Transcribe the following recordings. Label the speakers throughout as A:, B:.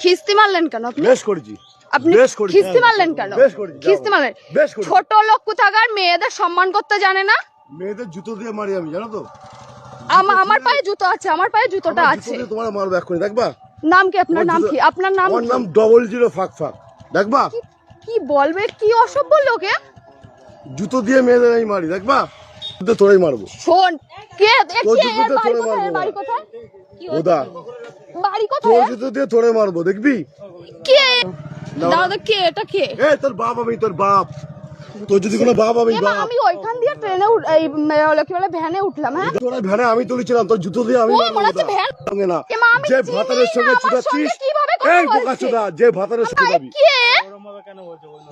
A: খিস্তি মারলেন কেন আপনি?
B: বেশ করেছি।
A: আপনি খিস্তি মারলেন কেন? খিস্তি মারলেন? ছোট লোক কোথাকার মেয়েদের সম্মান করতে জানে না?
B: মেয়েদের জুতো দিয়ে মারি আমি, জানো তো?
A: আমার পায়ে জুতো আছে, আমার পায়ে জুতোটা আছে।
B: তোমার মারবো এক্ষুনি, দেখবা?
A: নাম কি আপনার? নাম কি আপনার? নাম
B: আমার নাম 00 ফাঁক ফাঁক, দেখবা?
A: কি বলবে, কি অসভ্য লোকে।
B: জুতো দিয়ে মেয়েদের আমি মারি, দেখবা? তোরাই মারবো।
A: শোন, কে
B: বাড়ি
A: কোথায়?
B: ওদা
A: বাড়ি কোথায়?
B: জুতো দিয়ে তোরে মারবো, দেখবি?
A: কে দাদা? কে এটা? কে?
B: তোর বাপ। আমি তোর বাপ। তোর যদি কোনো বাপ আমি বাপ।
A: আমি ওইখান দিয়ে ট্রেনে কি বলে ভ্যানে উঠলাম। হ্যাঁ,
B: তোরা ভ্যানে আমি তুলেছিলাম, তোর জুতো দিয়ে আমি
A: মনে হচ্ছে ভ্যান
B: না।
A: আমি
B: যে ভাতারের সঙ্গে ছুটাচ্ছিস, এই বোকাচোদা, যে ভাতারের সঙ্গে যাবি।
A: কে?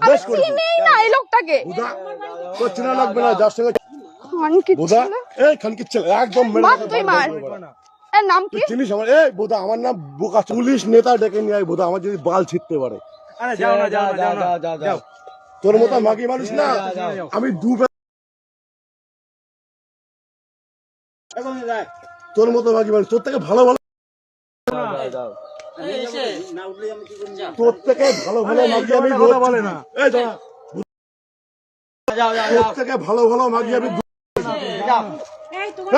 A: বেশ করে চিনি না এই লোকটাকে।
B: তোর চেনা লাগবে না, যার সঙ্গে বোদা। এই খানকির ছেলে একদম
A: তুই মার। এর নাম কি
B: চিনিস আমার? এই বোদা, আমার নাম বোকা। পুলিশ নেতা ডেকে নিয়ে আয় বোদা, আমার যদি বাল ছিটতে পারে।
C: আরে যাও না, যাও না, যাও।
B: তোর মতো মাগি মানুষ না আমি। তোর মতো মাগি মানুষ, তোর থেকে ভালো ভালো তোর থেকে ভালো ভালো মাগি আমি বলে না। এই তোর থেকে ভালো ভালো মাগি আমি।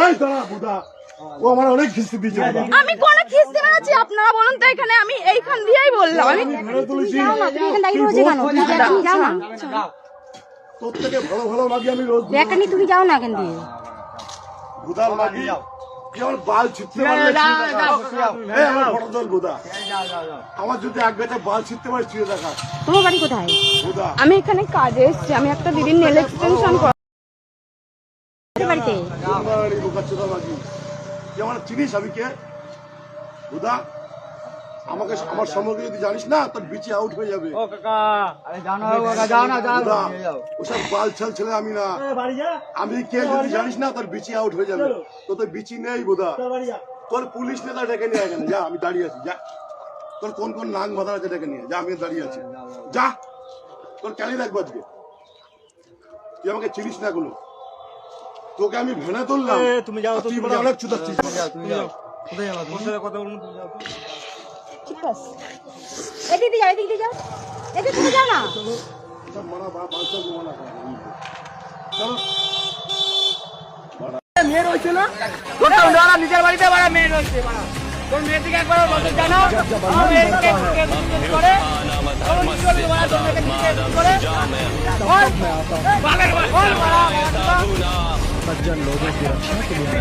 B: এই দাঁড়া বোদা, ও আমার অনেক খিস্তি দিয়েছে।
A: আমি কোন খিস্তি মেরেছি? আপনারা বলুন তো। এখানে আমি এইখান দিয়েই বললাম। আমি
B: ভেড়ে তুলেছি। তোর থেকে ভালো ভালো মাগি আমি রোজ।
D: তুমি যাও না এখান দিয়ে।
B: বুদার মাগি কি আমার বাল ছিটতে পারলে আমার ফটো তোল বোদা। আমার যদি এক গাছে বাল ছিটতে পারে ছিঁড়ে দেখা।
D: তোমার বাড়ি কোথায়?
B: বোদা
A: আমি এখানে কাজে এসেছি। আমি একটা দিদির নেল এক্সটেনশন
D: বাড়িতে।
B: বোকাচোদা মাগি, তুই আমার চিনিস আমি কে? বোদা, আমাকে আমার সম্পর্কে যদি জানিস না, তোর বিচি আউট হয়ে যাবে।
C: ও কাকা, আরে যাও না কাকা, যাও না, যাও।
B: ওসব বাল ছাল ছেলে আমি না। আমি কে যদি জানিস না, তোর বিচি আউট হয়ে যাবে। তো তোর বিচি নেই বোদা। তোর পুলিশ নেতা ডেকে নিয়ে এখানে যা, আমি দাঁড়িয়ে আছি। যা, তোর কোন কোন নাং বাঁধা আছে ডেকে নিয়ে যা, আমি দাঁড়িয়ে আছি। যা, তোর ক্যালি রাখবো আজকে। তুই আমাকে চিনিস না গুলো, তোকে আমি ভেনে তুললাম।
C: তুমি যাও,
B: তুই বলে অনেক চুদাচ্ছিস।
C: তুমি যাও। কোথায় যাবা? তোর সাথে কথা বলবো, তুমি যাও।
D: ঠিক আছে, এদিকে যাও, এদিকে যাও, এদিকে তুমি যাও না।
B: সব মানা বালসব মানা করা। চলো।
C: মেয়ে রয়েছে না? তোর নিজের বাড়িতে বাড়া মেয়ে রয়েছে বাড়া। তোর মেয়ের দিকে একবার নজর জানো। আমার মেয়েকে করে তোর নিজের বাড়া তোর মেয়েকে করে বালের বাড়া। सज्जन लोगों की रक्षा के लिए